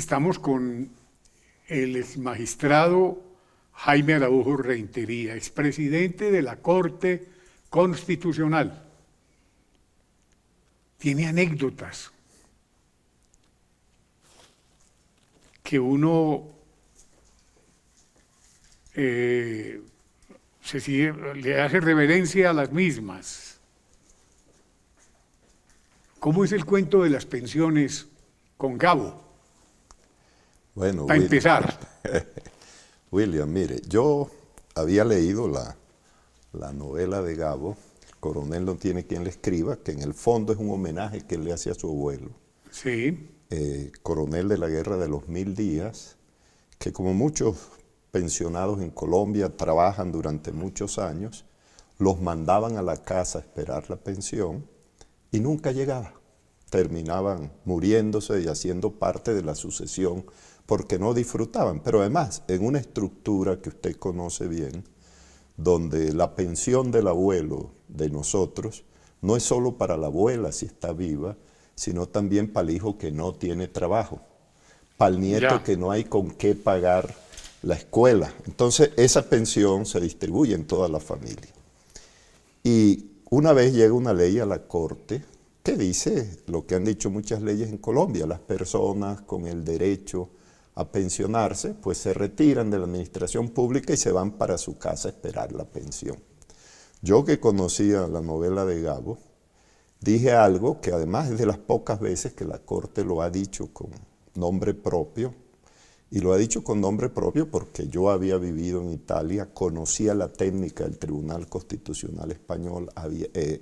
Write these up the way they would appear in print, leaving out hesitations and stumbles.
Estamos con el exmagistrado Jaime Araujo Rentería, expresidente de la Corte Constitucional. Tiene anécdotas que uno le hace reverencia a las mismas. ¿Cómo es el cuento de las pensiones con Gabo? Bueno, para empezar. William, mire, yo había leído la novela de Gabo, El coronel no tiene quien le escriba, que en el fondo es un homenaje que él le hace a su abuelo. Sí. Coronel de la Guerra de los 1000 días, que como muchos pensionados en Colombia trabajan durante muchos años, los mandaban a la casa a esperar la pensión y nunca llegaba. Terminaban muriéndose y haciendo parte de la sucesión porque no disfrutaban. Pero además, en una estructura que usted conoce bien, donde la pensión del abuelo de nosotros no es solo para la abuela si está viva, sino también para el hijo que no tiene trabajo, para el nieto que no hay con qué pagar la escuela. Entonces, esa pensión se distribuye en toda la familia. Y una vez llega una ley a la Corte que dice lo que han dicho muchas leyes en Colombia: las personas con el derecho a pensionarse, pues se retiran de la administración pública y se van para su casa a esperar la pensión. Yo, que conocía la novela de Gabo, dije algo que además es de las pocas veces que la Corte lo ha dicho con nombre propio, y lo ha dicho con nombre propio porque yo había vivido en Italia, conocía la técnica del Tribunal Constitucional Español,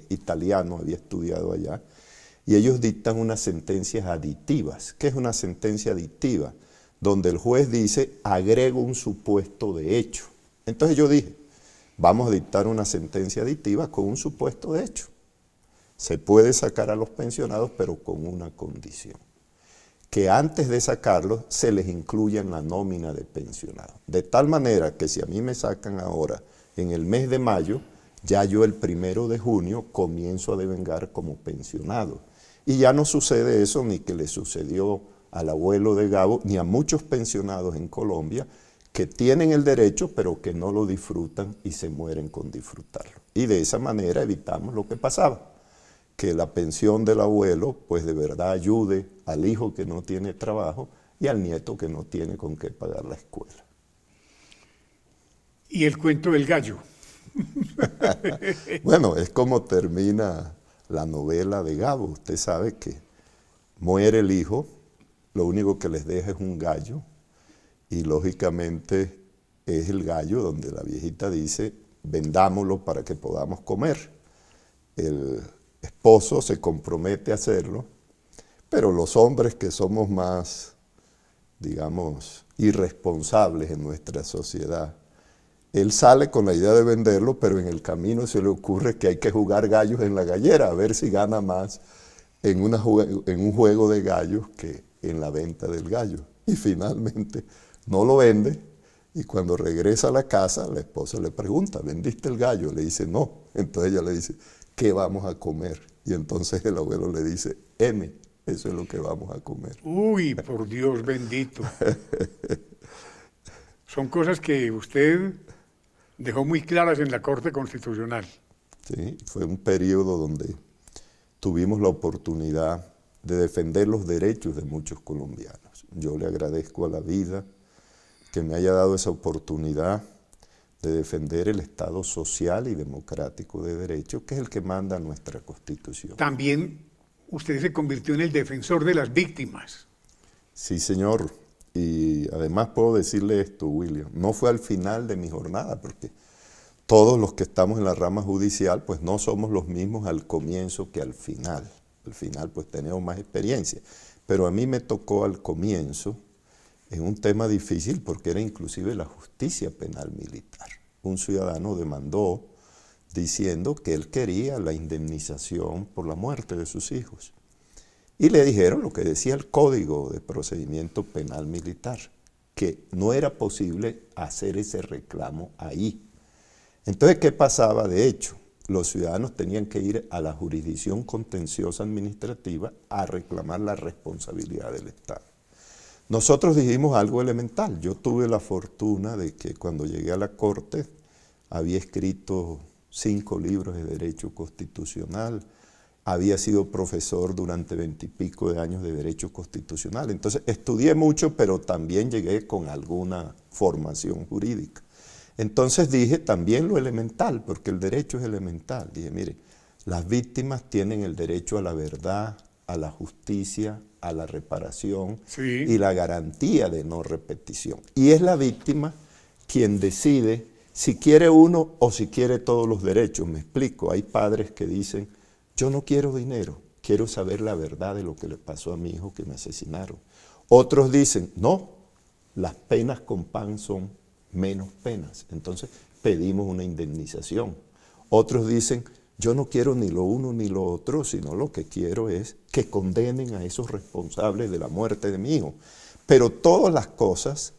italiano, había estudiado allá, y ellos dictan unas sentencias aditivas. ¿Qué es una sentencia aditiva? Donde el juez dice, agrego un supuesto de hecho. Entonces yo dije, vamos a dictar una sentencia aditiva con un supuesto de hecho. Se puede sacar a los pensionados, pero con una condición: que antes de sacarlos se les incluya en la nómina de pensionados. De tal manera que si a mí me sacan ahora en el mes de mayo, ya yo el 1 de junio comienzo a devengar como pensionado. Y ya no sucede eso, ni que le sucedió al abuelo de Gabo, ni a muchos pensionados en Colombia que tienen el derecho, pero que no lo disfrutan y se mueren con disfrutarlo. Y de esa manera evitamos lo que pasaba: que la pensión del abuelo, pues de verdad ayude al hijo que no tiene trabajo y al nieto que no tiene con qué pagar la escuela. ¿Y el cuento del gallo? Bueno, es como termina la novela de Gabo. Usted sabe que muere el hijo, lo único que les deja es un gallo, y lógicamente es el gallo donde la viejita dice, vendámoslo para que podamos comer. El esposo se compromete a hacerlo, pero los hombres, que somos más, digamos, irresponsables en nuestra sociedad, él sale con la idea de venderlo, pero en el camino se le ocurre que hay que jugar gallos en la gallera, a ver si gana más en un juego de gallos que en la venta del gallo. Y finalmente no lo vende, y cuando regresa a la casa, la esposa le pregunta, ¿vendiste el gallo? Le dice, no. Entonces ella le dice, ¿qué vamos a comer? Y entonces el abuelo le dice, M, eso es lo que vamos a comer. Uy, por Dios bendito. Son cosas que usted dejó muy claras en la Corte Constitucional. Sí, fue un periodo donde tuvimos la oportunidad de defender los derechos de muchos colombianos. Yo le agradezco a la vida que me haya dado esa oportunidad de defender el Estado social y democrático de derecho, que es el que manda nuestra Constitución. También usted se convirtió en el defensor de las víctimas. Sí, señor. Y además puedo decirle esto, William, no fue al final de mi jornada, porque todos los que estamos en la rama judicial, pues no somos los mismos al comienzo que al final. Al final, pues tenemos más experiencia. Pero a mí me tocó al comienzo en un tema difícil, porque era inclusive la justicia penal militar. Un ciudadano demandó diciendo que él quería la indemnización por la muerte de sus hijos. Y le dijeron lo que decía el Código de Procedimiento Penal Militar, que no era posible hacer ese reclamo ahí. Entonces, ¿qué pasaba? De hecho, los ciudadanos tenían que ir a la jurisdicción contenciosa administrativa a reclamar la responsabilidad del Estado. nosotros dijimos algo elemental. Yo tuve la fortuna de que cuando llegué a la Corte había escrito 5 libros de Derecho Constitucional, había sido profesor durante 20 y pico de años de Derecho Constitucional. Entonces estudié mucho, pero también llegué con alguna formación jurídica. Entonces dije también lo elemental, porque el derecho es elemental. Dije, mire, las víctimas tienen el derecho a la verdad, a la justicia, a la reparación y la garantía de no repetición. Y es la víctima quien decide si quiere uno o si quiere todos los derechos. Me explico, hay padres que dicen, yo no quiero dinero, quiero saber la verdad de lo que le pasó a mi hijo que me asesinaron. Otros dicen, no, las penas con pan son menos penas, entonces pedimos una indemnización. Otros dicen, yo no quiero ni lo uno ni lo otro, sino lo que quiero es que condenen a esos responsables de la muerte de mi hijo. Pero todas las cosas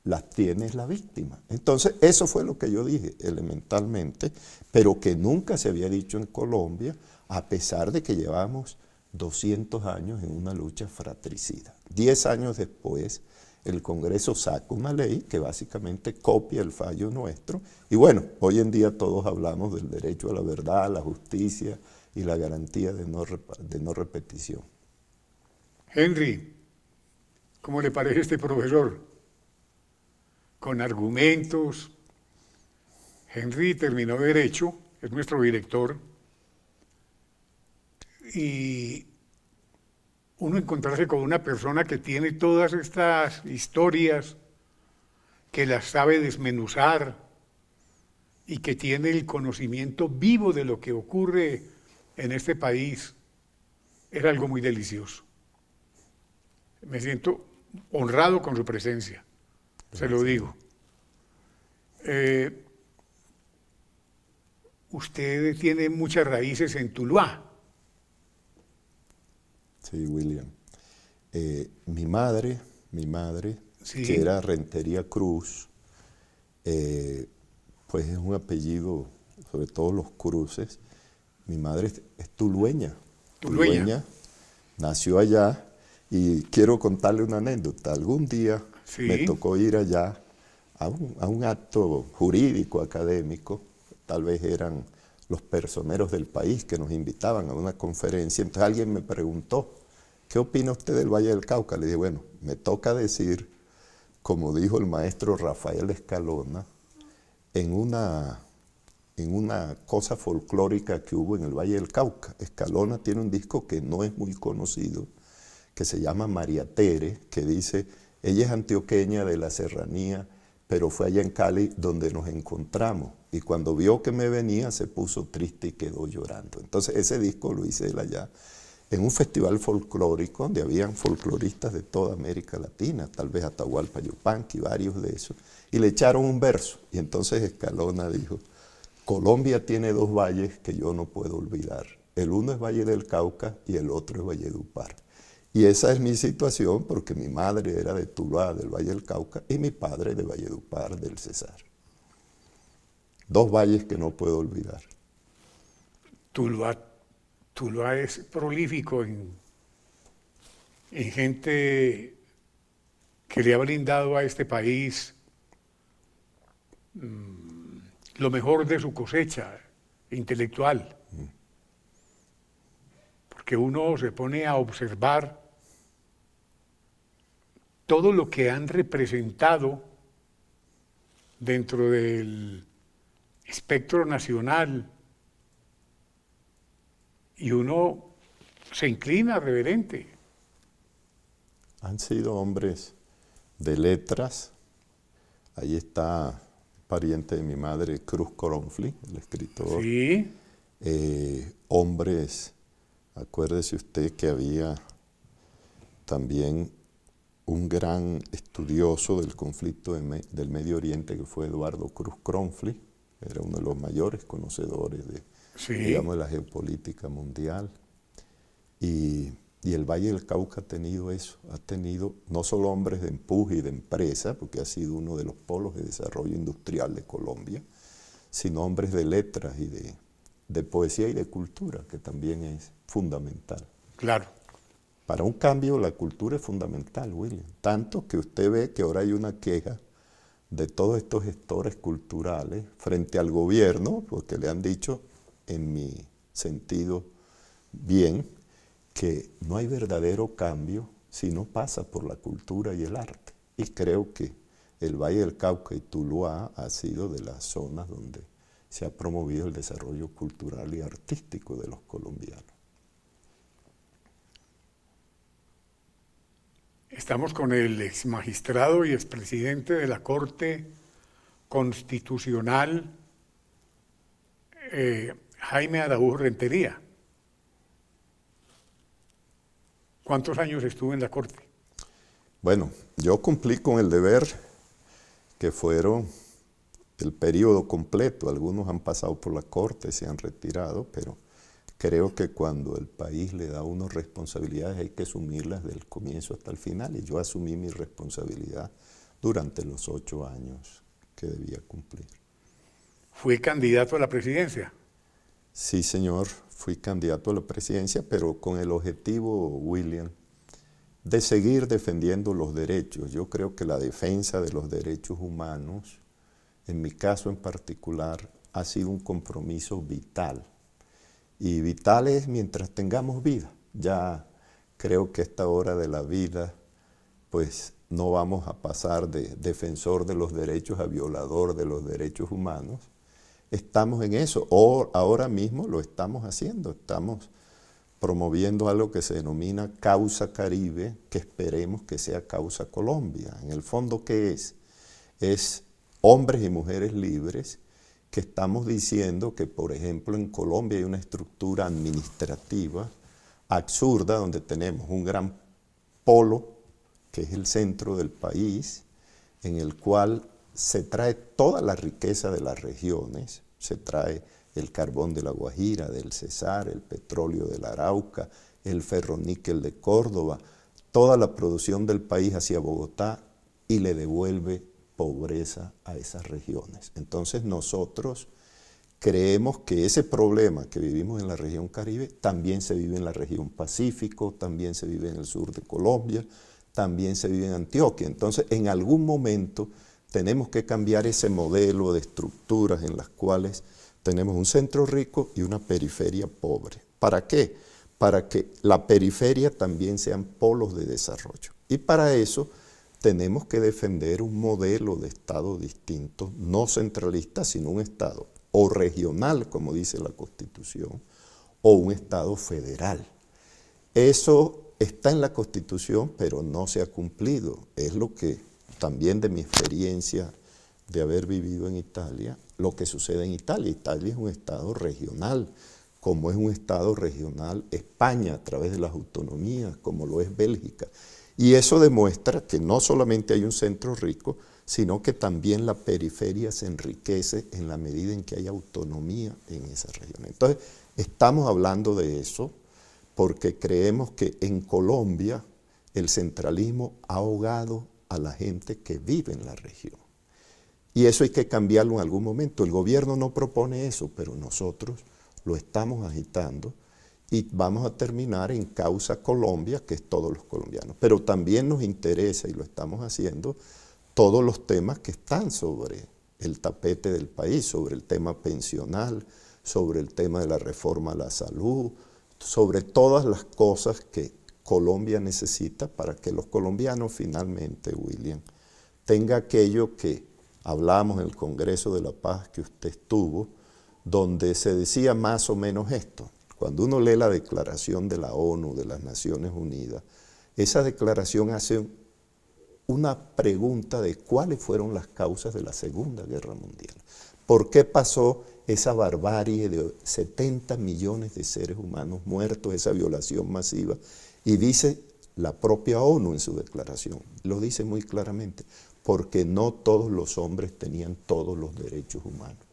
las tiene la víctima. Entonces, eso fue lo que yo dije elementalmente, pero que nunca se había dicho en Colombia, a pesar de que llevamos 200 años en una lucha fratricida. 10 años después, el Congreso saca una ley que básicamente copia el fallo nuestro. Y bueno, hoy en día todos hablamos del derecho a la verdad, a la justicia y la garantía de no repetición. Henry, ¿cómo le parece este profesor? Con argumentos. Henry terminó Derecho, es nuestro director, y uno encontrarse con una persona que tiene todas estas historias, que las sabe desmenuzar y que tiene el conocimiento vivo de lo que ocurre en este país, era algo muy delicioso. Me siento honrado con su presencia, se lo digo. Usted tiene muchas raíces en Tuluá. Sí, William. Mi madre, Sí. que era Rentería Cruz, pues es un apellido, sobre todo los cruces. Mi madre es tulueña. Tulueña. Nació allá y quiero contarle una anécdota. Algún día Sí. me tocó ir allá a un acto jurídico, académico, tal vez eran los personeros del país que nos invitaban a una conferencia. Entonces alguien me preguntó, ¿qué opina usted del Valle del Cauca? Le dije, bueno, me toca decir, como dijo el maestro Rafael Escalona, en una cosa folclórica que hubo en el Valle del Cauca. Escalona tiene un disco que no es muy conocido, que se llama María Tere, que dice, ella es antioqueña de la serranía, pero fue allá en Cali donde nos encontramos. Y cuando vio que me venía, se puso triste y quedó llorando. Entonces ese disco lo hice él allá, en un festival folclórico, donde habían folcloristas de toda América Latina, tal vez Atahualpa Yupanqui, varios de esos, y le echaron un verso. Y entonces Escalona dijo, Colombia tiene 2 valles que yo no puedo olvidar. El uno es Valle del Cauca y el otro es Valledupar. Y esa es mi situación porque mi madre era de Tuluá, del Valle del Cauca, y mi padre de Valledupar, del Cesar. 2 valles que no puedo olvidar. Tuluá es prolífico en gente que le ha brindado a este país lo mejor de su cosecha intelectual. Porque uno se pone a observar todo lo que han representado dentro del espectro nacional y uno se inclina reverente. Han sido hombres de letras. Ahí está pariente de mi madre, Cruz Cronfli, el escritor. Sí. Hombres, acuérdese usted que había también un gran estudioso del conflicto del Medio Oriente que fue Eduardo Cruz Cronfli, era uno de los mayores conocedores de, digamos, de la geopolítica mundial. Y el Valle del Cauca ha tenido eso, ha tenido no solo hombres de empuje y de empresa, porque ha sido uno de los polos de desarrollo industrial de Colombia, sino hombres de letras y de poesía y de cultura, que también es fundamental. Claro. Para un cambio la cultura es fundamental, William. Tanto que usted ve que ahora hay una queja de todos estos gestores culturales frente al gobierno, porque le han dicho, en mi sentido bien, que no hay verdadero cambio si no pasa por la cultura y el arte. Y creo que el Valle del Cauca y Tuluá ha sido de las zonas donde se ha promovido el desarrollo cultural y artístico de los colombianos. Estamos con el exmagistrado y expresidente de la Corte Constitucional, Jaime Araújo Rentería. ¿Cuántos años estuvo en la Corte? Bueno, yo cumplí con el deber que fueron el periodo completo. Algunos han pasado por la Corte, se han retirado, pero creo que cuando el país le da a uno responsabilidades hay que asumirlas del comienzo hasta el final. Y yo asumí mi responsabilidad durante los 8 años que debía cumplir. ¿Fue candidato a la presidencia? Sí, señor, fui candidato a la presidencia, pero con el objetivo, William, de seguir defendiendo los derechos. Yo creo que la defensa de los derechos humanos, en mi caso en particular, ha sido un compromiso vital. Y vital es mientras tengamos vida. Ya creo que a esta hora de la vida, pues no vamos a pasar de defensor de los derechos a violador de los derechos humanos. Estamos en eso, o ahora mismo lo estamos haciendo, estamos promoviendo algo que se denomina Causa Caribe, que esperemos que sea Causa Colombia. En el fondo, ¿qué es? Es hombres y mujeres libres que estamos diciendo que, por ejemplo, en Colombia hay una estructura administrativa absurda donde tenemos un gran polo, que es el centro del país, en el cual se trae toda la riqueza de las regiones, se trae el carbón de la Guajira, del Cesar, el petróleo del Arauca, el ferroníquel de Córdoba, toda la producción del país hacia Bogotá y le devuelve pobreza a esas regiones. Entonces nosotros creemos que ese problema que vivimos en la región Caribe también se vive en la región Pacífico, también se vive en el sur de Colombia, también se vive en Antioquia. Entonces en algún momento tenemos que cambiar ese modelo de estructuras en las cuales tenemos un centro rico y una periferia pobre. ¿Para qué? Para que la periferia también sean polos de desarrollo. Y para eso tenemos que defender un modelo de Estado distinto, no centralista, sino un Estado o regional, como dice la Constitución, o un Estado federal. Eso está en la Constitución, pero no se ha cumplido. Es lo que también de mi experiencia de haber vivido en Italia, lo que sucede en Italia. Italia es un Estado regional, como es un Estado regional España a través de las autonomías, como lo es Bélgica. Y eso demuestra que no solamente hay un centro rico, sino que también la periferia se enriquece en la medida en que hay autonomía en esa región. Entonces, estamos hablando de eso porque creemos que en Colombia el centralismo ha ahogado a la gente que vive en la región. Y eso hay que cambiarlo en algún momento. El gobierno no propone eso, pero nosotros lo estamos agitando y vamos a terminar en Causa Colombia, que es todos los colombianos. Pero también nos interesa, y lo estamos haciendo, todos los temas que están sobre el tapete del país, sobre el tema pensional, sobre el tema de la reforma a la salud, sobre todas las cosas que Colombia necesita para que los colombianos finalmente, William, tenga aquello que hablamos en el Congreso de la Paz que usted estuvo, donde se decía más o menos esto. Cuando uno lee la declaración de la ONU, de las Naciones Unidas, esa declaración hace una pregunta de cuáles fueron las causas de la Segunda Guerra Mundial. ¿Por qué pasó esa barbarie de 70 millones de seres humanos muertos, esa violación masiva? Y dice la propia ONU en su declaración, lo dice muy claramente, porque no todos los hombres tenían todos los derechos humanos.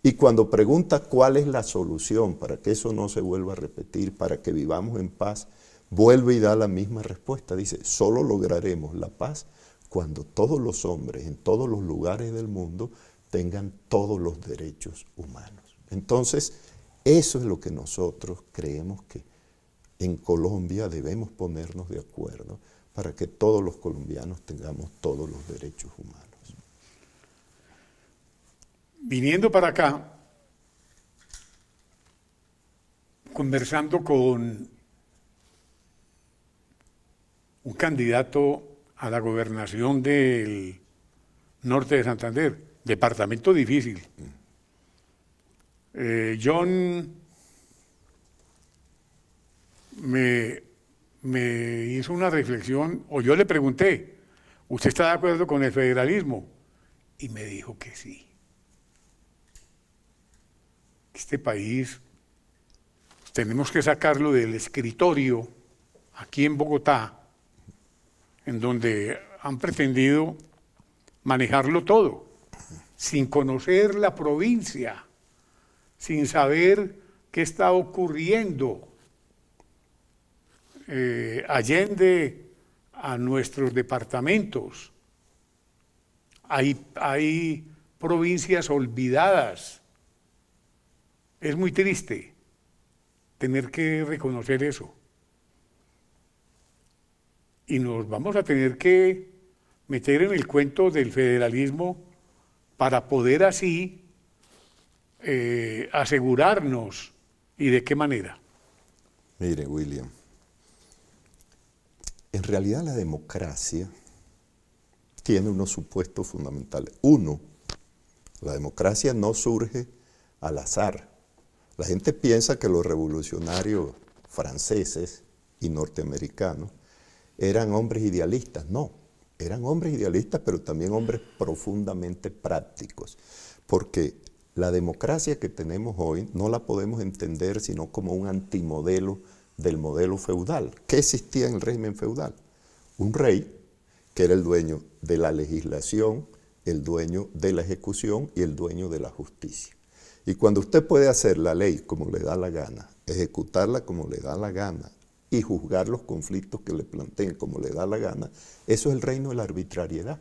Y cuando pregunta cuál es la solución para que eso no se vuelva a repetir, para que vivamos en paz, vuelve y da la misma respuesta. Dice, solo lograremos la paz cuando todos los hombres en todos los lugares del mundo tengan todos los derechos humanos. Entonces, eso es lo que nosotros creemos que en Colombia debemos ponernos de acuerdo para que todos los colombianos tengamos todos los derechos humanos. Viniendo para acá, conversando con un candidato a la gobernación del norte de Santander, departamento difícil. John me hizo una reflexión, o yo le pregunté, ¿usted está de acuerdo con el federalismo? Y me dijo que sí. Este país tenemos que sacarlo del escritorio aquí en Bogotá, en donde han pretendido manejarlo todo, sin conocer la provincia, sin saber qué está ocurriendo allende a nuestros departamentos. Hay provincias olvidadas. Es muy triste tener que reconocer eso. Y nos vamos a tener que meter en el cuento del federalismo para poder así asegurarnos. ¿Y de qué manera? Mire, William, en realidad la democracia tiene unos supuestos fundamentales. Uno, la democracia no surge al azar. La gente piensa que los revolucionarios franceses y norteamericanos eran hombres idealistas. No, eran hombres idealistas, pero también hombres profundamente prácticos. Porque la democracia que tenemos hoy no la podemos entender sino como un antimodelo del modelo feudal. ¿Qué existía en el régimen feudal? Un rey que era el dueño de la legislación, el dueño de la ejecución y el dueño de la justicia. Y cuando usted puede hacer la ley como le da la gana, ejecutarla como le da la gana y juzgar los conflictos que le planteen como le da la gana, eso es el reino de la arbitrariedad.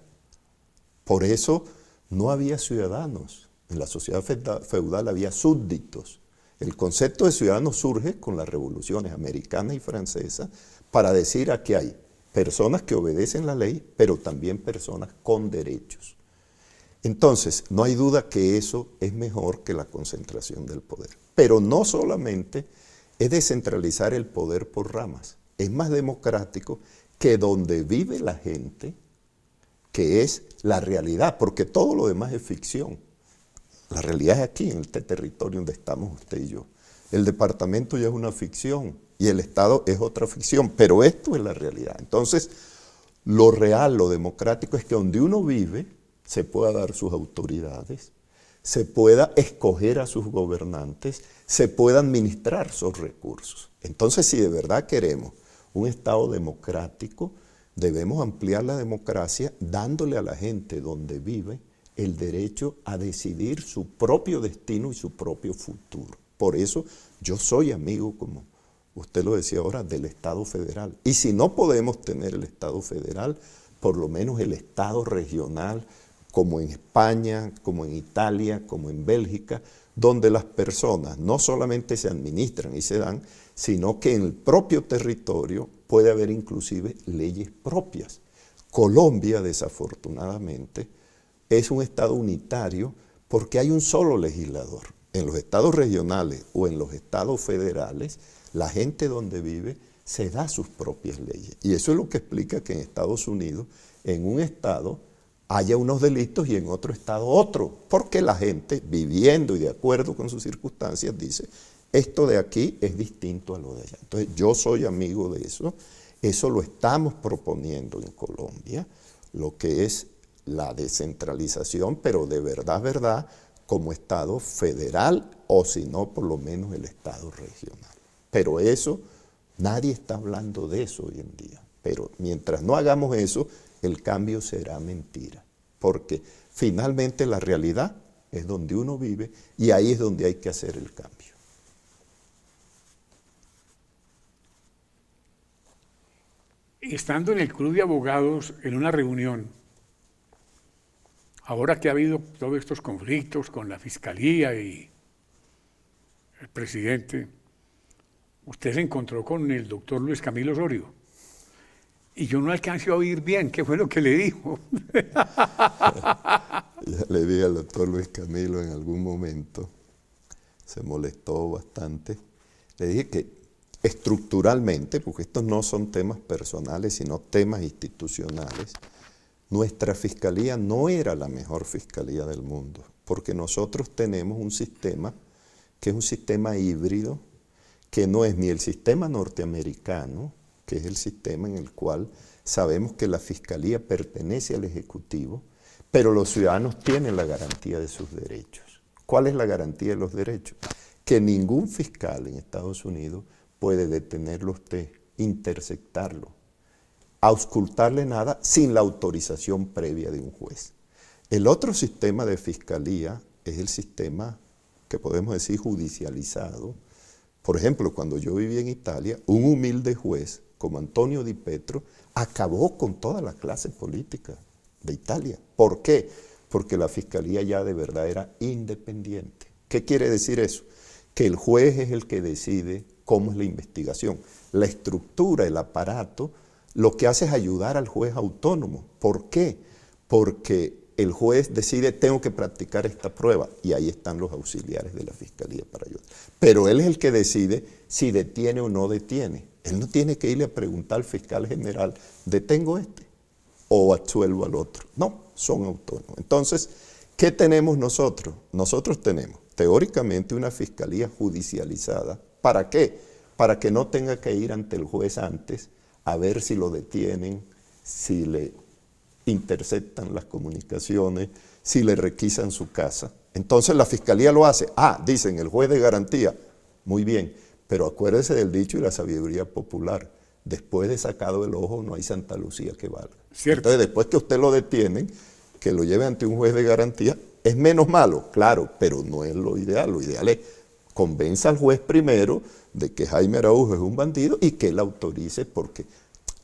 Por eso no había ciudadanos. En la sociedad feudal había súbditos. El concepto de ciudadano surge con las revoluciones americana y francesa para decir aquí hay personas que obedecen la ley, pero también personas con derechos. Entonces, no hay duda que eso es mejor que la concentración del poder. Pero no solamente es descentralizar el poder por ramas, es más democrático que donde vive la gente, que es la realidad, porque todo lo demás es ficción. La realidad es aquí, en este territorio donde estamos usted y yo. El departamento ya es una ficción y el Estado es otra ficción, pero esto es la realidad. Entonces, lo real, lo democrático es que donde uno vive se pueda dar sus autoridades, se pueda escoger a sus gobernantes, se pueda administrar sus recursos. Entonces, si de verdad queremos un Estado democrático, debemos ampliar la democracia dándole a la gente donde vive el derecho a decidir su propio destino y su propio futuro. Por eso yo soy amigo, como usted lo decía ahora, del Estado federal. Y si no podemos tener el Estado federal, por lo menos el Estado regional, como en España, como en Italia, como en Bélgica, donde las personas no solamente se administran y se dan, sino que en el propio territorio puede haber inclusive leyes propias. Colombia, desafortunadamente, es un Estado unitario porque hay un solo legislador. En los estados regionales o en los estados federales, la gente donde vive se da sus propias leyes. Y eso es lo que explica que en Estados Unidos, en un estado, haya unos delitos y en otro estado otro, porque la gente, viviendo y de acuerdo con sus circunstancias, dice, esto de aquí es distinto a lo de allá. Entonces, yo soy amigo de eso lo estamos proponiendo en Colombia, lo que es la descentralización, pero de verdad, como Estado federal, o si no, por lo menos el Estado regional. Pero eso, nadie está hablando de eso hoy en día. Pero mientras no hagamos eso, el cambio será mentira, porque finalmente la realidad es donde uno vive y ahí es donde hay que hacer el cambio. Estando en el Club de Abogados en una reunión, ahora que ha habido todos estos conflictos con la Fiscalía y el presidente, usted se encontró con el doctor Luis Camilo Osorio. Y yo no alcancé a oír bien qué fue lo que le dijo. Ya le dije al doctor Luis Camilo en algún momento, se molestó bastante, le dije que estructuralmente, porque estos no son temas personales, sino temas institucionales, nuestra fiscalía no era la mejor fiscalía del mundo, porque nosotros tenemos un sistema que es un sistema híbrido, que no es ni el sistema norteamericano, que es el sistema en el cual sabemos que la fiscalía pertenece al Ejecutivo, pero los ciudadanos tienen la garantía de sus derechos. ¿Cuál es la garantía de los derechos? Que ningún fiscal en Estados Unidos puede detenerlo a usted, interceptarlo, auscultarle nada sin la autorización previa de un juez. El otro sistema de fiscalía es el sistema que podemos decir judicializado. Por ejemplo, cuando yo viví en Italia, un humilde juez como Antonio Di Petro acabó con toda la clase política de Italia. ¿Por qué? Porque la fiscalía ya de verdad era independiente. ¿Qué quiere decir eso? Que el juez es el que decide cómo es la investigación. La estructura, el aparato, lo que hace es ayudar al juez autónomo. ¿Por qué? Porque el juez decide, tengo que practicar esta prueba, y ahí están los auxiliares de la fiscalía para ayudar. Pero él es el que decide si detiene o no detiene. Él no tiene que irle a preguntar al fiscal general, ¿detengo este o absuelvo al otro? No, son autónomos. Entonces, ¿qué tenemos nosotros? Nosotros tenemos teóricamente una fiscalía judicializada. ¿Para qué? Para que no tenga que ir ante el juez antes a ver si lo detienen, si le interceptan las comunicaciones, si le requisan su casa. Entonces la fiscalía lo hace. Dicen el juez de garantía, muy bien, pero acuérdese del dicho y la sabiduría popular. Después de sacado el ojo no hay Santa Lucía que valga. Cierto. Entonces después que usted lo detienen, que lo lleve ante un juez de garantía, es menos malo, claro, pero no es lo ideal. Lo ideal es convenza al juez primero de que Jaime Araujo es un bandido y que él autorice, porque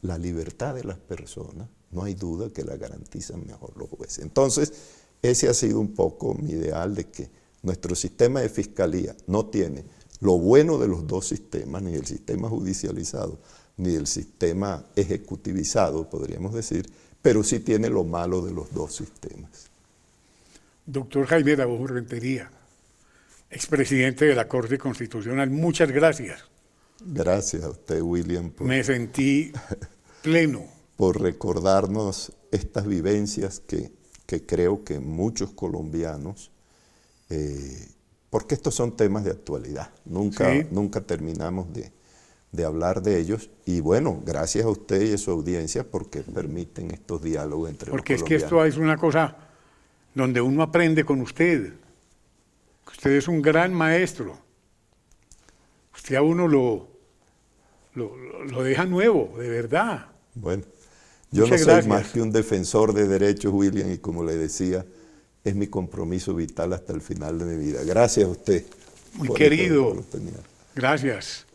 la libertad de las personas no hay duda que la garantizan mejor los jueces. Entonces, ese ha sido un poco mi ideal, de que nuestro sistema de fiscalía no tiene lo bueno de los dos sistemas, ni el sistema judicializado, ni el sistema ejecutivizado, podríamos decir, pero sí tiene lo malo de los dos sistemas. Doctor Jaime Araujo Rentería, expresidente de la Corte Constitucional, muchas gracias. Gracias a usted, William, Me sentí pleno. por recordarnos estas vivencias que creo que muchos colombianos, porque estos son temas de actualidad, nunca terminamos de hablar de ellos, y bueno, gracias a usted y a su audiencia porque permiten estos diálogos entre los colombianos. Porque es que esto es una cosa donde uno aprende con usted. Usted es un gran maestro. Usted a uno lo deja nuevo, de verdad. Bueno, yo Muchas no soy gracias. más que un defensor de derechos, William, y como le decía, es mi compromiso vital hasta el final de mi vida. Gracias a usted. Muy por querido. esta oportunidad. Gracias.